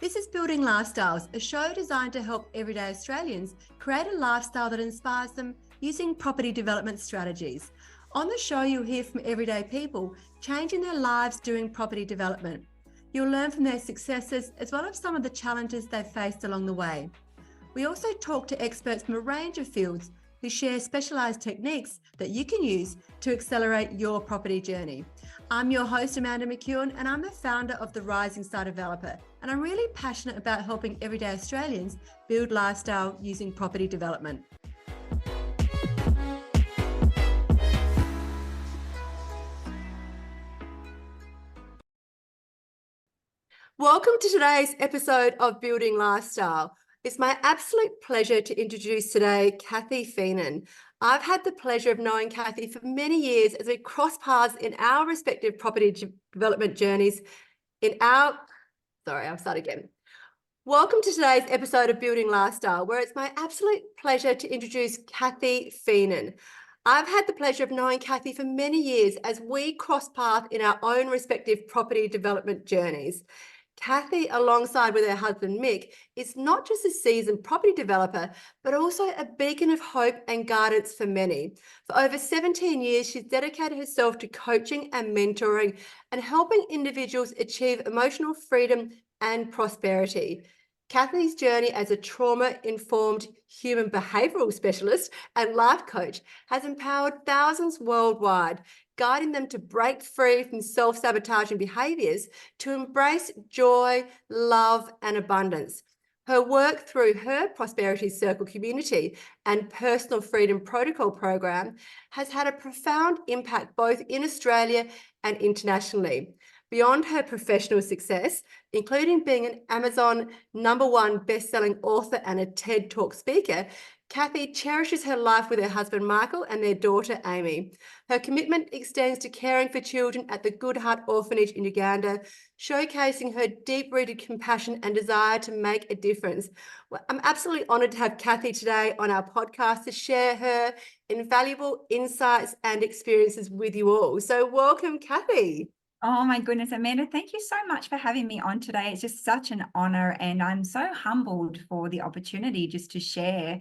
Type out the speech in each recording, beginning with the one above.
This is Building Lifestyles, a show designed to help everyday Australians create a lifestyle that inspires them using property development strategies. On the show, you'll hear from everyday people changing their lives doing property development. You'll learn from their successes as well as some of the challenges they've faced along the way. We also talk to experts from a range of fields who share specialised techniques that you can use to accelerate your property journey. I'm your host, Amanda McEwen, and I'm the founder of the Rising Star Developer, and I'm really passionate about helping everyday Australians build lifestyle using property development. Welcome to today's episode of Building Lifestyle. It's my absolute pleasure to introduce today Cathy Feenan. I've had the pleasure of knowing Cathy for many years as we cross paths in our respective property development journeys Welcome to today's episode of Building Lifestyle, where it's my absolute pleasure to introduce Cathy Feenan. I've had the pleasure of knowing Cathy for many years as we cross path in our own respective property development journeys. Cathy, alongside with her husband Mick, is not just a seasoned property developer, but also a beacon of hope and guidance for many. For over 17 years, she's dedicated herself to coaching and mentoring and helping individuals achieve emotional freedom and prosperity. Cathy's journey as a trauma-informed human behavioural specialist and life coach has empowered thousands worldwide, guiding them to break free from self-sabotaging behaviours to embrace joy, love and abundance. Her work through her Prosperity Circle community and Personal Freedom Protocol program has had a profound impact both in Australia and internationally. Beyond her professional success, including being an Amazon #1 best-selling author and a TED Talk speaker, Cathy cherishes her life with her husband Michael and their daughter Amy. Her commitment extends to caring for children at the Good Heart Orphanage in Uganda, showcasing her deep-rooted compassion and desire to make a difference. Well, I'm absolutely honoured to have Cathy today on our podcast to share her invaluable insights and experiences with you all. So welcome, Cathy. Oh my goodness, Amanda, thank you so much for having me on today. It's just such an honor, and I'm so humbled for the opportunity just to share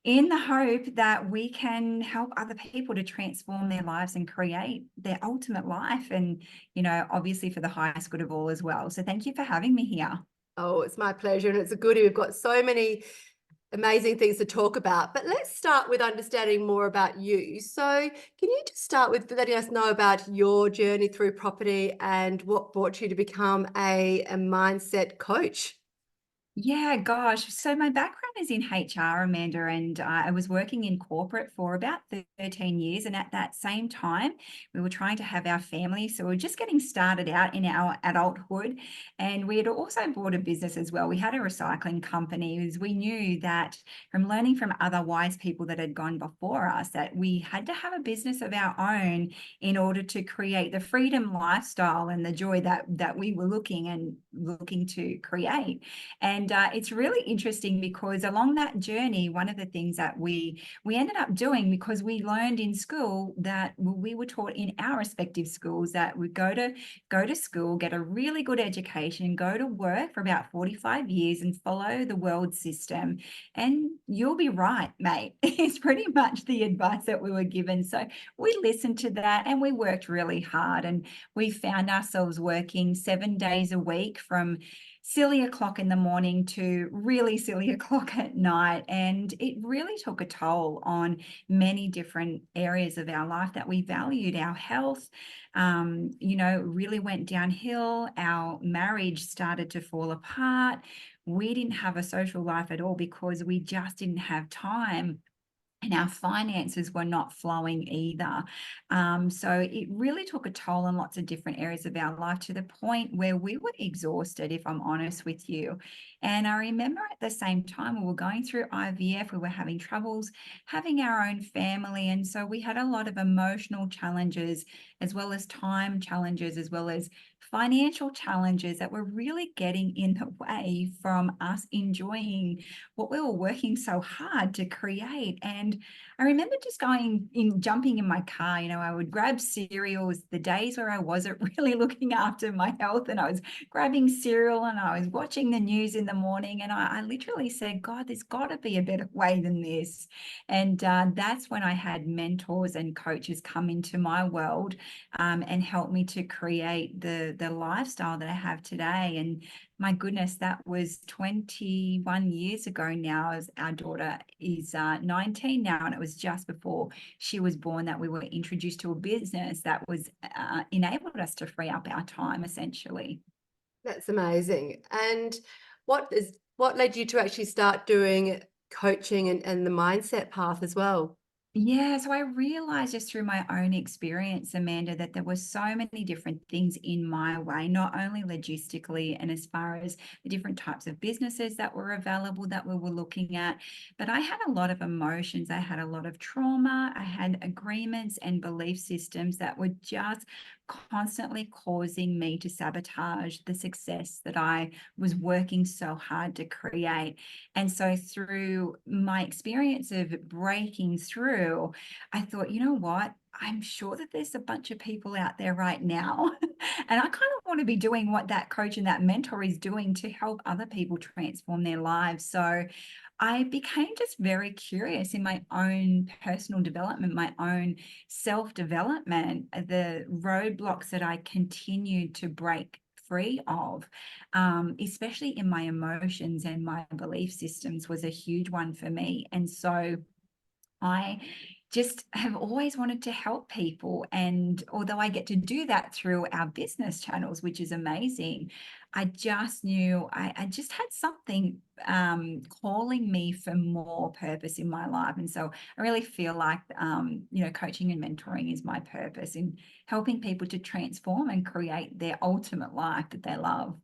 in the hope that we can help other people to transform their lives and create their ultimate life and, obviously for the highest good of all as well. So thank you for having me here. Oh, it's my pleasure, and it's a goodie. We've got so many amazing things to talk about, but let's start with understanding more about you. So can you just start with letting us know about your journey through property and what brought you to become a mindset coach? Yeah, gosh. So my background is in HR, Amanda, and I was working in corporate for about 13 years. And at that same time, we were trying to have our family. So we were just getting started out in our adulthood. And we had also bought a business as well. We had a recycling company, as we knew that from learning from other wise people that had gone before us, that we had to have a business of our own in order to create the freedom lifestyle and the joy that we were looking to create. And it's really interesting because along that journey, one of the things that we ended up doing, because we learned in school that we were taught in our respective schools that we go to school, get a really good education, go to work for about 45 years and follow the world system. And you'll be right, mate. It's pretty much the advice that we were given. So we listened to that and we worked really hard, and we found ourselves working 7 days a week from silly o'clock in the morning to really silly o'clock at night. And it really took a toll on many different areas of our life that we valued. Our health, really went downhill. Our marriage started to fall apart. We didn't have a social life at all because we just didn't have time. And our finances were not flowing either. So it really took a toll on lots of different areas of our life to the point where we were exhausted, if I'm honest with you. And I remember at the same time we were going through IVF, we were having troubles having our own family. And so we had a lot of emotional challenges, as well as time challenges, as well as financial challenges that were really getting in the way from us enjoying what we were working so hard to create. And I remember just jumping in my car. I would grab cereals the days where I wasn't really looking after my health, and I was grabbing cereal and I was watching the news in the morning. And I literally said, God, there's got to be a better way than this. And that's when I had mentors and coaches come into my world and help me to create the lifestyle that I have today. And my goodness, that was 21 years ago now, as our daughter is 19 now. And it was just before she was born that we were introduced to a business that was enabled us to free up our time, essentially. That's amazing. And what led you to actually start doing coaching and the mindset path as well? Yeah, so I realized just through my own experience, Amanda, that there were so many different things in my way, not only logistically and as far as the different types of businesses that were available that we were looking at, but I had a lot of emotions. I had a lot of trauma. I had agreements and belief systems that were just constantly causing me to sabotage the success that I was working so hard to create. And so through my experience of breaking through, I thought, you know what? I'm sure that there's a bunch of people out there right now. And I kind of want to be doing what that coach and that mentor is doing to help other people transform their lives. So I became just very curious in my own personal development, my own self development, the roadblocks that I continued to break free of, especially in my emotions and my belief systems, was a huge one for me. And so I just have always wanted to help people. And although I get to do that through our business channels, which is amazing, I just knew I just had something calling me for more purpose in my life. And so I really feel like, coaching and mentoring is my purpose in helping people to transform and create their ultimate life that they love.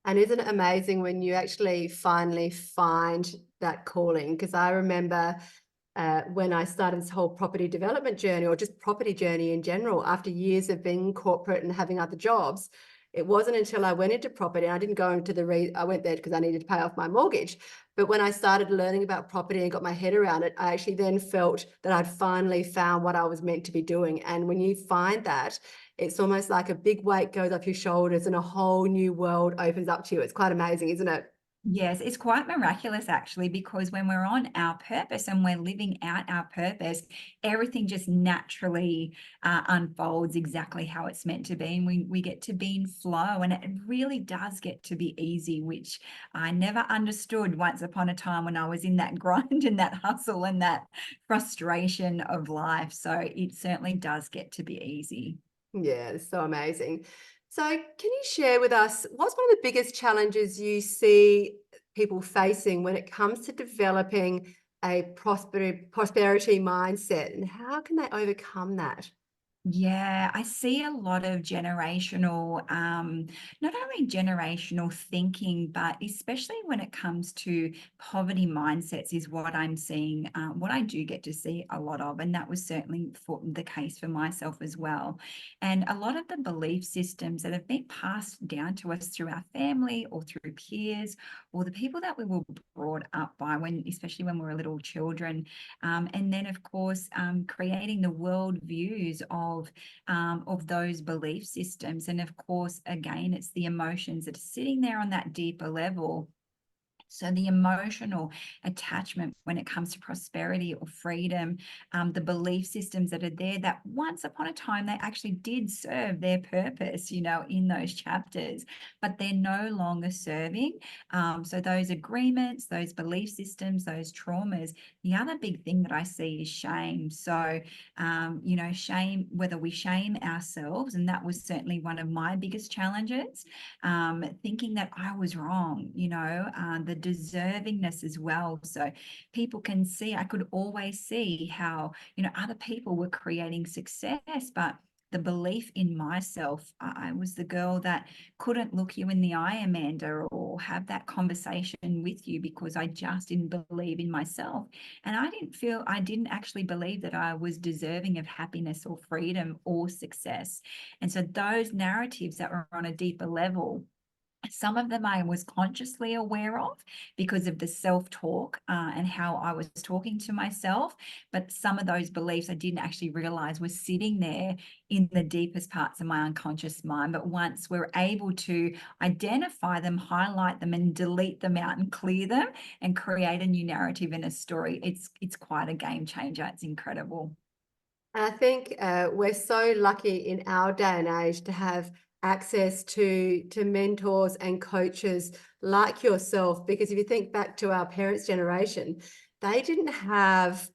And isn't it amazing when you actually finally find that calling? Because I remember when I started this whole property development journey, or just property journey in general, after years of being corporate and having other jobs, it wasn't until I went into property, and I didn't go into I went there because I needed to pay off my mortgage. But when I started learning about property and got my head around it, I actually then felt that I'd finally found what I was meant to be doing. And when you find that, it's almost like a big weight goes off your shoulders and a whole new world opens up to you. It's quite amazing, isn't it? Yes, it's quite miraculous actually, because when we're on our purpose and we're living out our purpose, everything just naturally unfolds exactly how it's meant to be. And we get to be in flow, and it really does get to be easy, which I never understood once upon a time when I was in that grind and that hustle and that frustration of life. So it certainly does get to be easy. Yeah, it's so amazing. So, can you share with us what's one of the biggest challenges you see people facing when it comes to developing a prosperity mindset, and how can they overcome that? Yeah, I see a lot of generational, not only generational thinking, but especially when it comes to poverty mindsets, is what I'm seeing, what I do get to see a lot of. And that was certainly the case for myself as well. And a lot of the belief systems that have been passed down to us through our family or through peers or the people that we were brought up by, especially when we were little children. And then, of course, creating the world views of those belief systems. And of course, again, it's the emotions that are sitting there on that deeper level. So the emotional attachment when it comes to prosperity or freedom, the belief systems that are there that once upon a time they actually did serve their purpose, in those chapters, but they're no longer serving. So those agreements, those belief systems, those traumas. The other big thing that I see is shame. So, shame, whether we shame ourselves, and that was certainly one of my biggest challenges, thinking that I was wrong, the deservingness as well. So people can see, I could always see how, other people were creating success, but the belief in myself, I was the girl that couldn't look you in the eye, Amanda, or have that conversation with you because I just didn't believe in myself. And I didn't actually believe that I was deserving of happiness or freedom or success. And so those narratives that were on a deeper level, some of them I was consciously aware of because of the self-talk and how I was talking to myself. But some of those beliefs I didn't actually realize were sitting there in the deepest parts of my unconscious mind. But once we're able to identify them, highlight them, and delete them out and clear them and create a new narrative and a story, it's quite a game changer. It's incredible. And I think we're so lucky in our day and age to have access to mentors and coaches like yourself, because if you think back to our parents' generation, they didn't have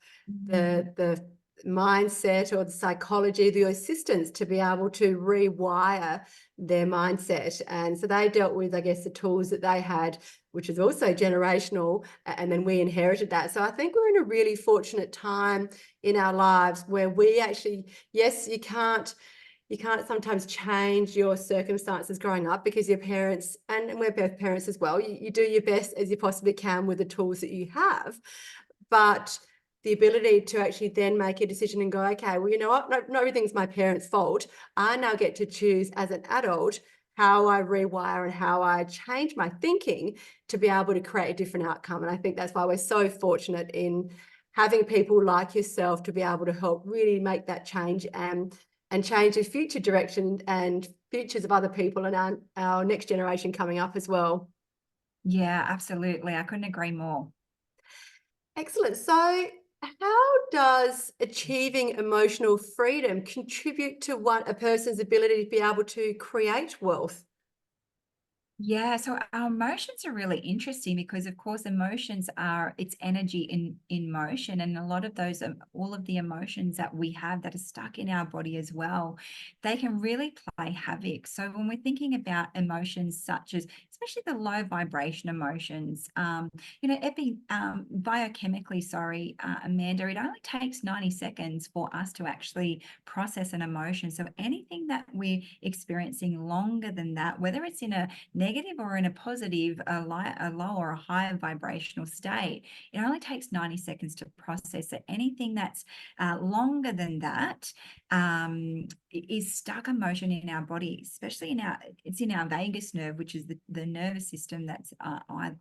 the mindset or the psychology, the assistance to be able to rewire their mindset. And so they dealt with, I guess, the tools that they had, which is also generational, and then we inherited that. So I think we're in a really fortunate time in our lives where we actually, yes, you can't sometimes change your circumstances growing up because your parents, and we're both parents as well, you do your best as you possibly can with the tools that you have. But the ability to actually then make a decision and go, okay, well, you know what, not everything's my parents' fault. I now get to choose as an adult how I rewire and how I change my thinking to be able to create a different outcome. And I think that's why we're so fortunate in having people like yourself to be able to help really make that change and change the future direction and futures of other people and our next generation coming up as well. Yeah, absolutely. I couldn't agree more. Excellent. So, how does achieving emotional freedom contribute to what a person's ability to be able to create wealth? Yeah, so our emotions are really interesting because, of course, emotions are it's energy in motion, and a lot of those, all of the emotions that we have that are stuck in our body as well, they can really play havoc. So when we're thinking about emotions such as, especially the low vibration emotions, biochemically, sorry, Amanda, it only takes 90 seconds for us to actually process an emotion. So anything that we're experiencing longer than that, whether it's in a negative or in a positive, a low or a higher vibrational state, it only takes 90 seconds to process it. Anything that's longer than that is stuck emotion in our body, especially it's in our vagus nerve, which is the nervous system that's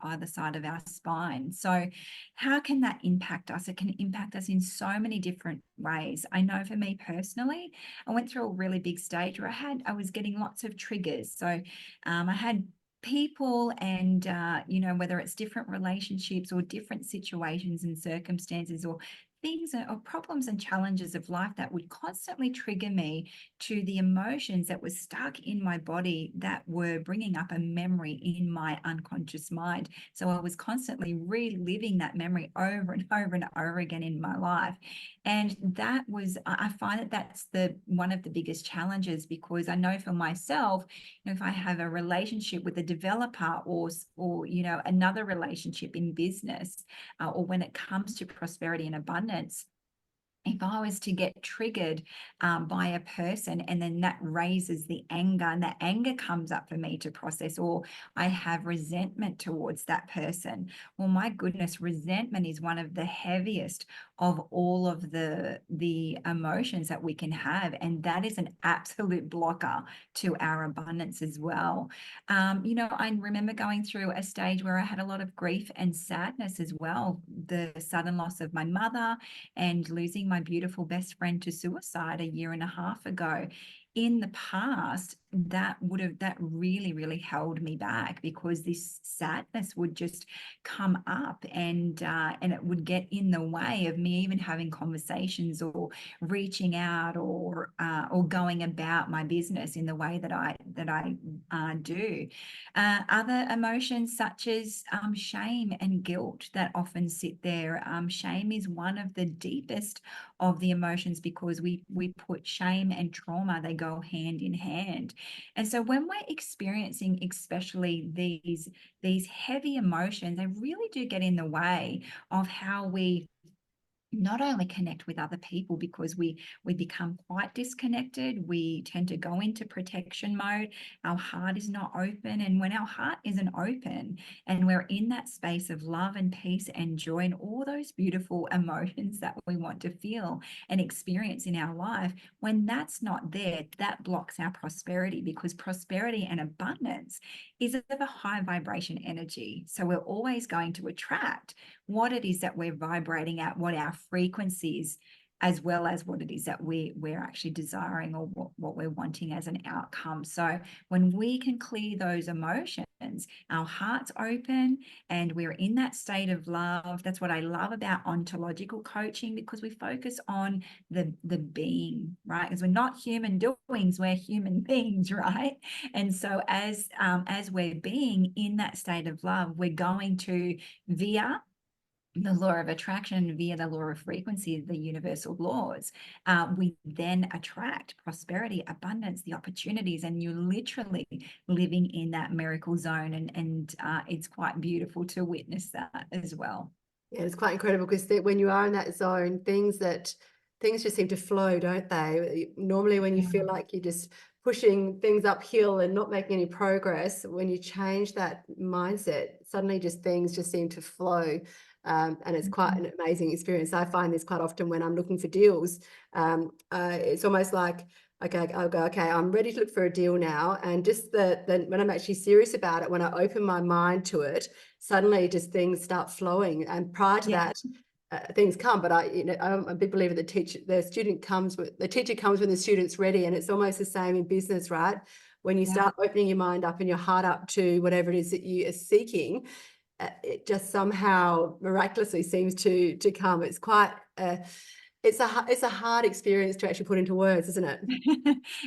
either side of our spine. So how can that impact us? It can impact us in so many different ways. I know for me personally, I went through a really big stage where I was getting lots of triggers. So I had people and whether it's different relationships or different situations and circumstances or things or problems and challenges of life that would constantly trigger me to the emotions that were stuck in my body that were bringing up a memory in my unconscious mind. So I was constantly reliving that memory over and over and over again in my life. And I find that that's one of the biggest challenges, because I know for myself, if I have a relationship with a developer or another relationship in business, or when it comes to prosperity and abundance, if I was to get triggered by a person and then that raises the anger and that anger comes up for me to process, or I have resentment towards that person, well, my goodness, resentment is one of the heaviest of all of the emotions that we can have. And that is an absolute blocker to our abundance as well. I remember going through a stage where I had a lot of grief and sadness as well. The sudden loss of my mother and losing my beautiful best friend to suicide a year and a half ago. In the past, that really, really held me back, because this sadness would just come up and it would get in the way of me even having conversations or reaching out or going about my business in the way that I do. Other emotions such as shame and guilt that often sit there. Shame is one of the deepest of the emotions, because we put shame and trauma, they go hand in hand. And so when we're experiencing especially these heavy emotions, they really do get in the way of how we not only connect with other people because we become quite disconnected. We tend to go into protection mode. Our heart is not open, and when our heart isn't open and we're in that space of love and peace and joy and all those beautiful emotions that we want to feel and experience in our life, when that's not there, that blocks our prosperity, because prosperity and abundance is of a high vibration energy. So we're always going to attract what it is that we're vibrating at, what our frequencies, as well as what it is that we're actually desiring, or what we're wanting as an outcome. So when we can clear those emotions, our heart's open and we're in that state of love. That's what I love about ontological coaching, because we focus on the being, right? Because we're not human doings, we're human beings, right? And so as we're being in that state of love, we're going to, via the law of attraction, via the law of frequency, the universal laws, we then attract prosperity, abundance, the opportunities, and you're literally living in that miracle zone. And it's quite beautiful to witness that as well. Yeah, it's quite incredible because when you are in that zone, things just seem to flow, don't they? Normally, when you feel Yeah. like you're just pushing things uphill and not making any progress, when you change that mindset, suddenly just things just seem to flow. And it's quite Mhm. an amazing experience. I find this quite often when I'm looking for deals. It's almost like, okay, I'll go, okay, I'm ready to look for a deal now. And just when I'm actually serious about it, when I open my mind to it, suddenly just things start flowing. And prior to Yeah. that, things come. But I'm a big believer that the teacher comes when the student's ready, and it's almost the same in business, right? When you Yeah. start opening your mind up and your heart up to whatever it is that you are seeking, it just somehow miraculously seems to come. It's quite it's a hard experience to actually put into words, isn't it?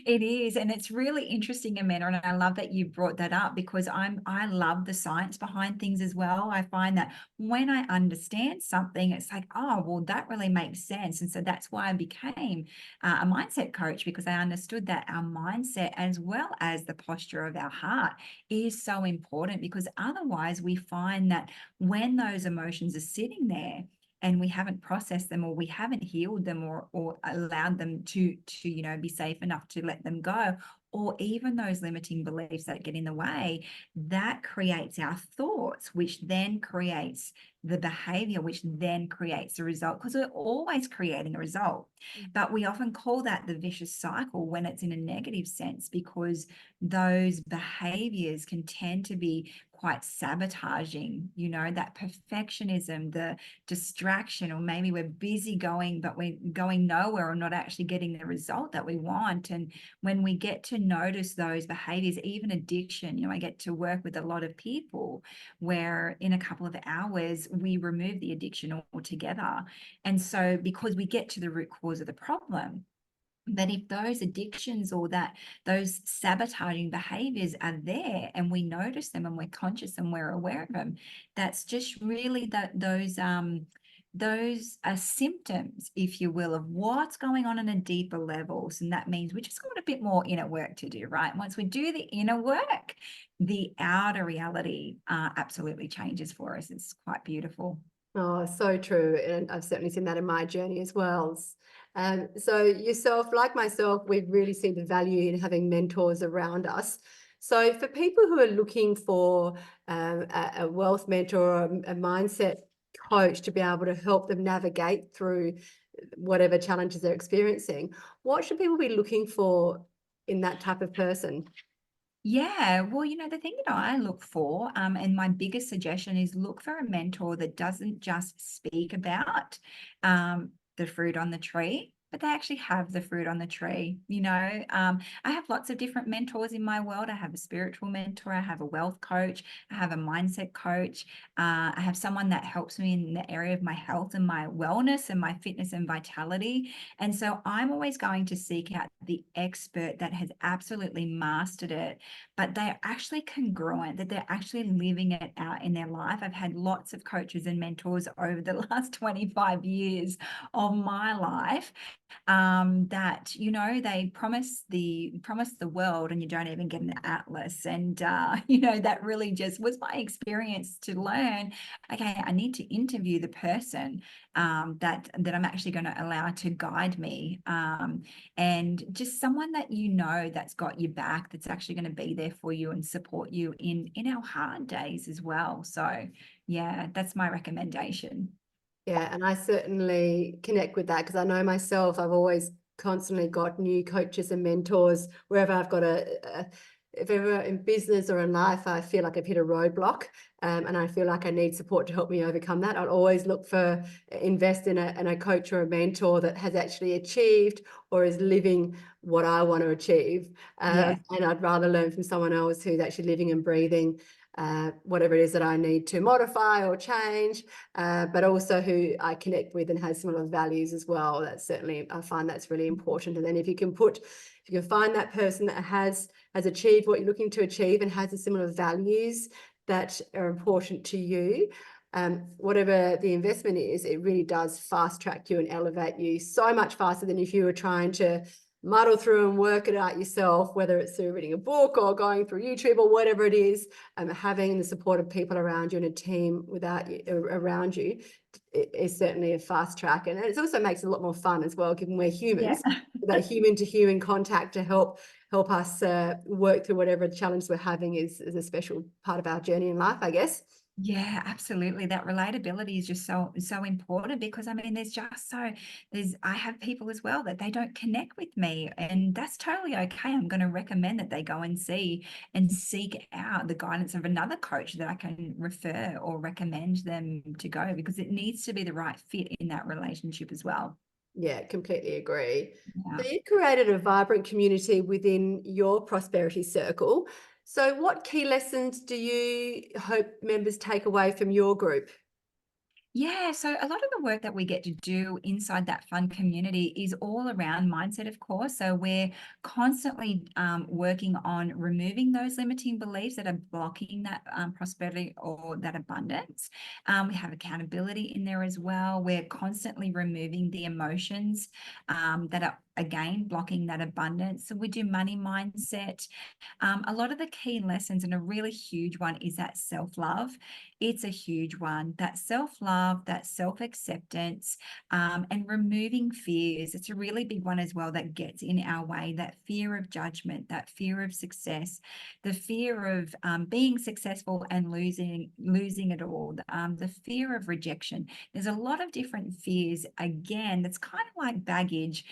It is, and it's really interesting, Amanda, and I love that you brought that up, because I love the science behind things as well. I find that when I understand something, it's like, oh, well, that really makes sense. And so that's why I became a mindset coach, because I understood that our mindset, as well as the posture of our heart, is so important, because otherwise we find that when those emotions are sitting there and we haven't processed them, or we haven't healed them, or allowed them to be safe enough to let them go, or even those limiting beliefs that get in the way, that creates our thoughts, which then creates the behavior, which then creates the result, because we're always creating a result. But we often call that the vicious cycle when it's in a negative sense, because those behaviors can tend to be quite sabotaging, that perfectionism, the distraction, or maybe we're busy going, but we're going nowhere, or not actually getting the result that we want. And when we get to notice those behaviors, even addiction, I get to work with a lot of people where in a couple of hours we remove the addiction altogether. And so because we get to the root cause of the problem, that if those addictions, or those sabotaging behaviors are there, and we notice them and we're conscious and we're aware of them, that's just really those are symptoms, if you will, of what's going on a deeper levels. And that means we just got a bit more inner work to do, right? Once we do the inner work, the outer reality absolutely changes for us. It's quite beautiful. Oh, so true. And I've certainly seen that in my journey as well. So yourself, like myself, we really see the value in having mentors around us. So for people who are looking for a wealth mentor or a mindset coach to be able to help them navigate through whatever challenges they're experiencing, what should people be looking for in that type of person? Yeah, well, the thing that I look for, and my biggest suggestion is, look for a mentor that doesn't just speak about the fruit on the tree, but they actually have the fruit on the tree. I have lots of different mentors in my world. I have a spiritual mentor, I have a wealth coach, I have a mindset coach, I have someone that helps me in the area of my health and my wellness and my fitness and vitality. And so I'm always going to seek out the expert that has absolutely mastered it, but they're actually congruent, that they're actually living it out in their life. I've had lots of coaches and mentors over the last 25 years of my life, that, they promise the world and you don't even get an atlas. And that really just was my experience to learn, okay, I need to interview the person that I'm actually going to allow to guide me, and just someone that that's got your back, that's actually going to be there for you and support you in our hard days as well. So yeah, that's my recommendation. Yeah, and I certainly connect with that because I know myself, I've always constantly got new coaches and mentors wherever I've got if ever in business or in life, I feel like I've hit a roadblock, and I feel like I need support to help me overcome that. I'll always look for, invest in a coach or a mentor that has actually achieved or is living what I want to achieve. Yeah. And I'd rather learn from someone else who's actually living and breathing whatever it is that I need to modify or change, but also who I connect with and has similar values as well. That's certainly, I find that's really important. And then if you can find that person that has achieved what you're looking to achieve and has the similar values that are important to you, whatever the investment is, it really does fast track you and elevate you so much faster than if you were trying to muddle through and work it out yourself, whether it's through reading a book or going through YouTube or whatever it is. Having the support of people around you and a team around you is certainly a fast track, and it also makes it a lot more fun as well, given we're humans. Yeah. That human to human contact to help us work through whatever challenge we're having is a special part of our journey in life, I guess. Yeah, absolutely. That relatability is just so important, because I mean, I have people as well that they don't connect with me, and that's totally okay. I'm going to recommend that they go and see and seek out the guidance of another coach that I can refer or recommend them to go, because it needs to be the right fit in that relationship as well. Yeah, completely agree. Yeah. So you've created a vibrant community within your prosperity circle. So what key lessons do you hope members take away from your group? Yeah, so a lot of the work that we get to do inside that fun community is all around mindset, of course. So we're constantly working on removing those limiting beliefs that are blocking that prosperity or that abundance. We have accountability in there as well. We're constantly removing the emotions that are, again, blocking that abundance. So we do money mindset. A lot of the key lessons, and a really huge one, is that self-love. It's a huge one. That self-love, that self-acceptance, and removing fears. It's a really big one as well that gets in our way. That fear of judgment, that fear of success, the fear of being successful and losing it all, the fear of rejection. There's a lot of different fears, again, that's kind of like baggage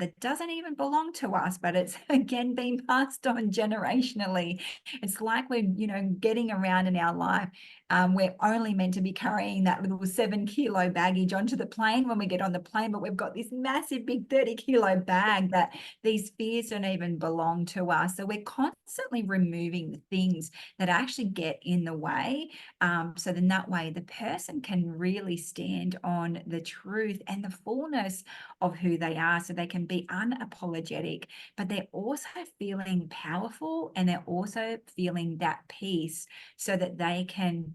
that doesn't even belong to us, but it's again being passed on generationally. It's like we're, getting around in our life. We're only meant to be carrying that little 7-kilo baggage onto the plane when we get on the plane, but we've got this massive big 30-kilo bag that these fears don't even belong to us. So we're constantly removing the things that actually get in the way. So then that way the person can really stand on the truth and the fullness of who they are, so they can be unapologetic, but they're also feeling powerful, and they're also feeling that peace, so that they can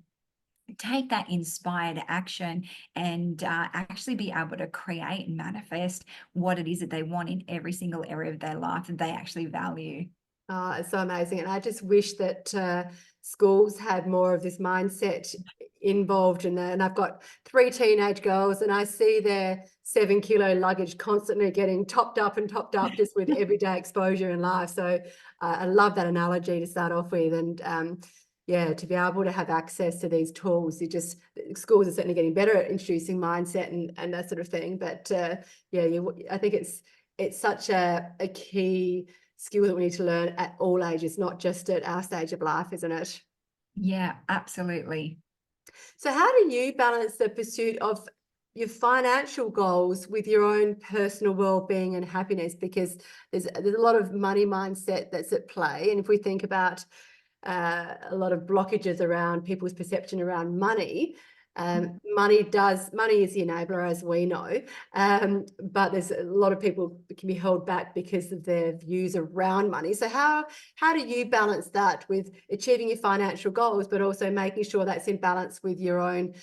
take that inspired action and actually be able to create and manifest what it is that they want in every single area of their life that they actually value. Oh, it's so amazing. And I just wish that schools had more of this mindset involved in that. And I've got 3 teenage girls, and I see their 7-kilo luggage constantly getting topped up and topped up just with everyday exposure in life. So I love that analogy to start off with. And yeah, to be able to have access to these tools, schools are certainly getting better at introducing mindset and that sort of thing. But yeah, I think it's such a key skill that we need to learn at all ages, not just at our stage of life, isn't it? Yeah, absolutely. So how do you balance the pursuit of your financial goals with your own personal well-being and happiness? Because there's a lot of money mindset that's at play. And if we think about a lot of blockages around people's perception around money, money is the enabler, as we know, but there's a lot of people that can be held back because of their views around money. So how do you balance that with achieving your financial goals, but also making sure that's in balance with your own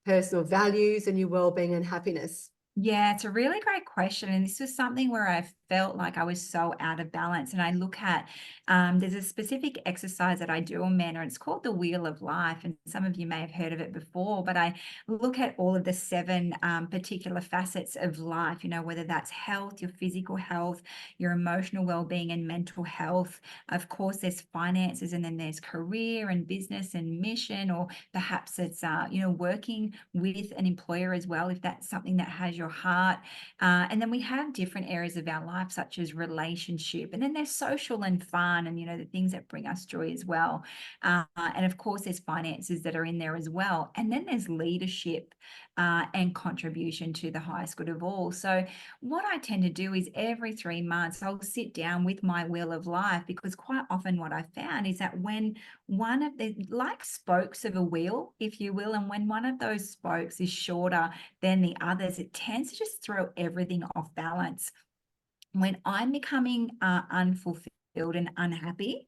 personal values and your well-being and happiness? Yeah, it's a really great question. And this was something where I felt like I was so out of balance. And I look at, there's a specific exercise that I do, Amanda, and it's called the Wheel of Life. And some of you may have heard of it before, but I look at all of the seven particular facets of life, whether that's health, your physical health, your emotional well-being and mental health. Of course, there's finances, and then there's career and business and mission, or perhaps it's, working with an employer as well, if that's something that has your heart. And then we have different areas of our life, such as relationship. And then there's social and fun and, the things that bring us joy as well. And of course, there's finances that are in there as well. And then there's leadership and contribution to the highest good of all. So what I tend to do is every 3 months, I'll sit down with my wheel of life, because quite often what I found is that when one of the, like spokes of a wheel, if you will, and when one of those spokes is shorter than the others, it tends to just throw everything off balance. When I'm becoming unfulfilled and unhappy,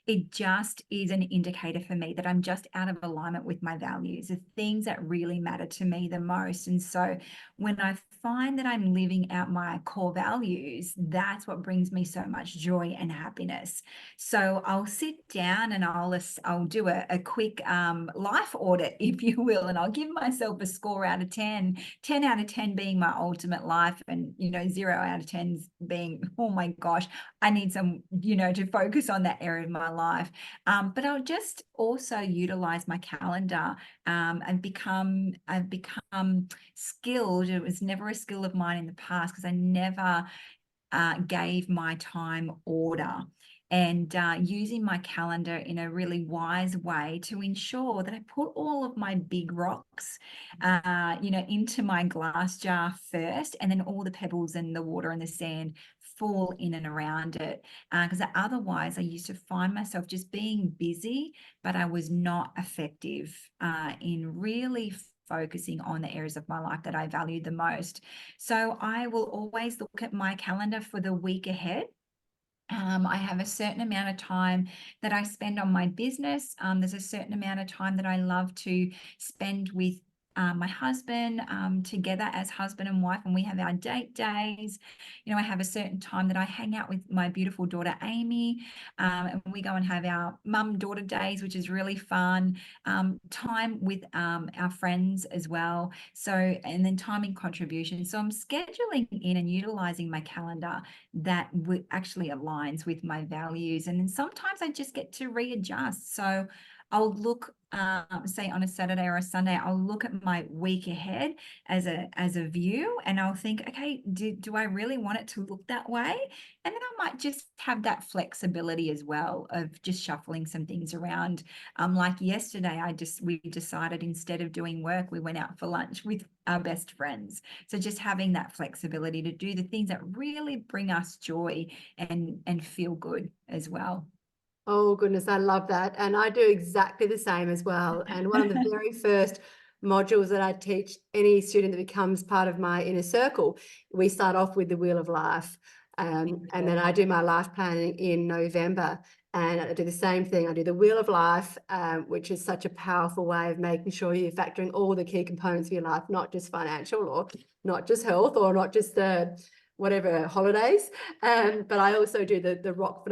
it just is an indicator for me that I'm just out of alignment with my values, the things that really matter to me the most. And so when I find that I'm living out my core values, that's what brings me so much joy and happiness. So I'll sit down and I'll do a quick life audit, if you will, and I'll give myself a score out of 10, 10 out of 10 being my ultimate life, and 0 out of 10 being, oh my gosh, I need some, to focus on that area of my life. But I'll just also utilize my calendar, I've become skilled. It was never a skill of mine in the past, because I never gave my time order, and using my calendar in a really wise way to ensure that I put all of my big rocks, into my glass jar first, and then all the pebbles and the water and the sand fall in and around it. Because otherwise, I used to find myself just being busy, but I was not effective in really focusing on the areas of my life that I valued the most. So I will always look at my calendar for the week ahead. I have a certain amount of time that I spend on my business. There's a certain amount of time that I love to spend with my husband, together as husband and wife, and we have our date days. I have a certain time that I hang out with my beautiful daughter Amy, and we go and have our mum-daughter days, which is really fun. Time with our friends as well. So, and then time in contribution. So I'm scheduling in and utilizing my calendar that actually aligns with my values. And then sometimes I just get to readjust. So I'll look, say on a Saturday or a Sunday, I'll look at my week ahead as a view, and I'll think, okay, do I really want it to look that way? And then I might just have that flexibility as well of just shuffling some things around. Like yesterday, we decided, instead of doing work, we went out for lunch with our best friends. So just having that flexibility to do the things that really bring us joy and feel good as well. Oh goodness, I love that. And I do exactly the same as well. And one of the very first modules that I teach any student that becomes part of my inner circle, we start off with the Wheel of Life. And then I do my life planning in November. And I do the same thing. I do the Wheel of Life, which is such a powerful way of making sure you're factoring all the key components of your life, not just financial, or not just health, or not just whatever holidays. But I also do the rock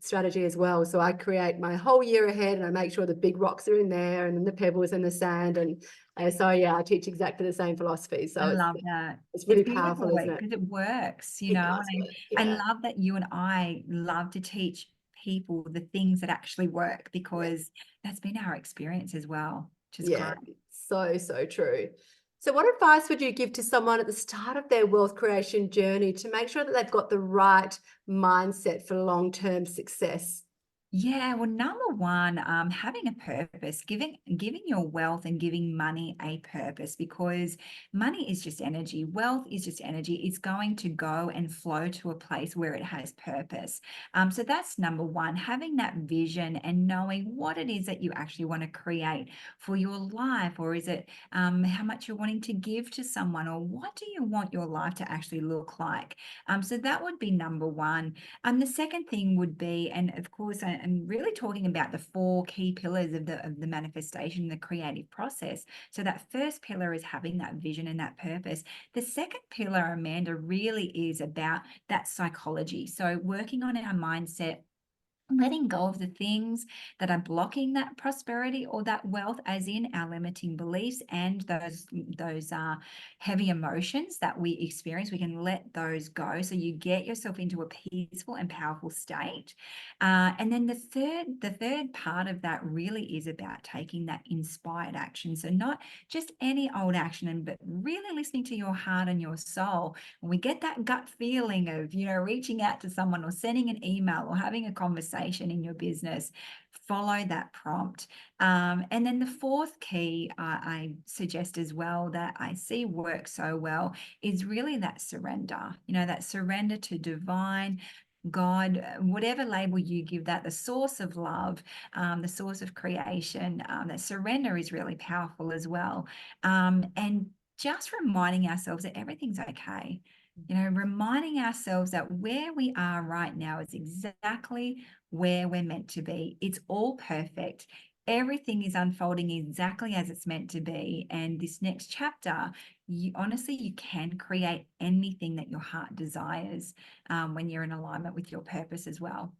strategy as well. So I create my whole year ahead, and I make sure the big rocks are in there, and then the pebbles and the sand. And so, yeah, I teach exactly the same philosophy. I So love that. it's It's really powerful, beautiful isn't it? because it works, It and does work. I Yeah. love that you and I love to teach people the things that actually work, Yeah. because that's been our experience as well, which is Yeah. great. So true. So what advice would you give to someone at the start of their wealth creation journey to make sure that they've got the right mindset for long-term success? Yeah, well, number one, having a purpose, giving your wealth and giving money a purpose, because money is just energy. Wealth is just energy. It's going to go and flow to a place where it has purpose. So that's number one, having that vision and knowing what it is that you actually want to create for your life, or is it how much you're wanting to give to someone, or what do you want your life to actually look like? So that would be number one. The second thing would be, and of course, and really talking about the 4 key pillars of the manifestation, the creative process. So that first pillar is having that vision and that purpose. The second pillar, Amanda, really is about that psychology. So working on our mindset, letting go of the things that are blocking that prosperity or that wealth, as in our limiting beliefs and those heavy emotions that we experience. We can let those go, so you get yourself into a peaceful and powerful state. And then the third part of that really is about taking that inspired action. So not just any old action, but really listening to your heart and your soul. When we get that gut feeling of, reaching out to someone or sending an email or having a conversation in your business, follow that prompt. And then the fourth key I suggest as well, that I see work so well, is really that surrender, that surrender to divine, God, whatever label you give that, the source of love, the source of creation. That surrender is really powerful as well. And just reminding ourselves that everything's okay. Reminding ourselves that where we are right now is exactly where we're meant to be. It's all perfect. Everything is unfolding exactly as it's meant to be. And this next chapter, you can create anything that your heart desires when you're in alignment with your purpose as well.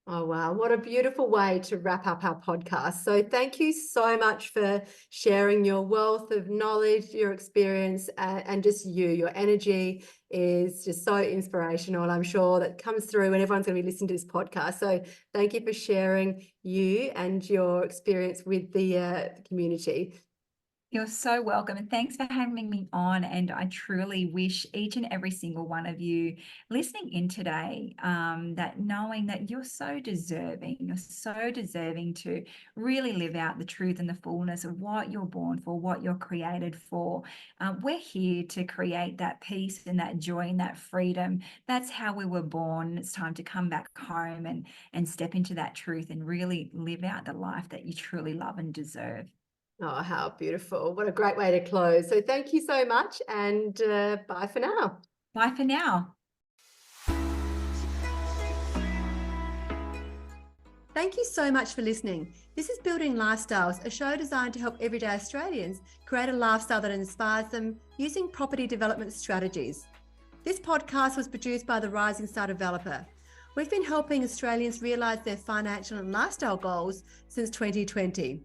Oh, wow. What a beautiful way to wrap up our podcast. So thank you so much for sharing your wealth of knowledge, your experience, and just your energy is just so inspirational. And I'm sure that comes through when everyone's going to be listening to this podcast. So thank you for sharing you and your experience with the community. You're so welcome. And thanks for having me on. And I truly wish each and every single one of you listening in today, that knowing that you're so deserving to really live out the truth and the fullness of what you're born for, what you're created for. We're here to create that peace and that joy and that freedom. That's how we were born. It's time to come back home and step into that truth and really live out the life that you truly love and deserve. Oh, how beautiful. What a great way to close. So thank you so much, and bye for now. Bye for now. Thank you so much for listening. This is Building Lifestyles, a show designed to help everyday Australians create a lifestyle that inspires them using property development strategies. This podcast was produced by the Rising Star Developer. We've been helping Australians realise their financial and lifestyle goals since 2020.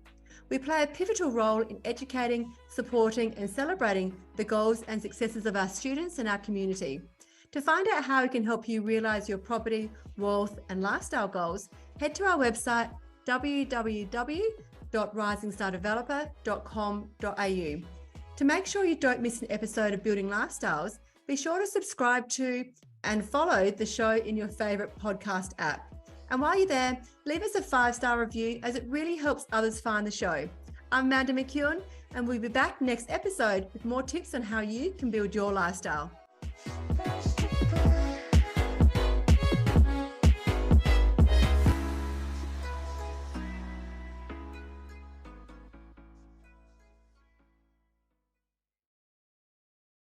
We play a pivotal role in educating, supporting and celebrating the goals and successes of our students and our community. To find out how we can help you realise your property, wealth and lifestyle goals, head to our website www.risingstardeveloper.com.au. To make sure you don't miss an episode of Building Lifestyles, be sure to subscribe to and follow the show in your favourite podcast app. And while you're there, leave us a 5-star review, as it really helps others find the show. I'm Amanda McEwen, and we'll be back next episode with more tips on how you can build your lifestyle.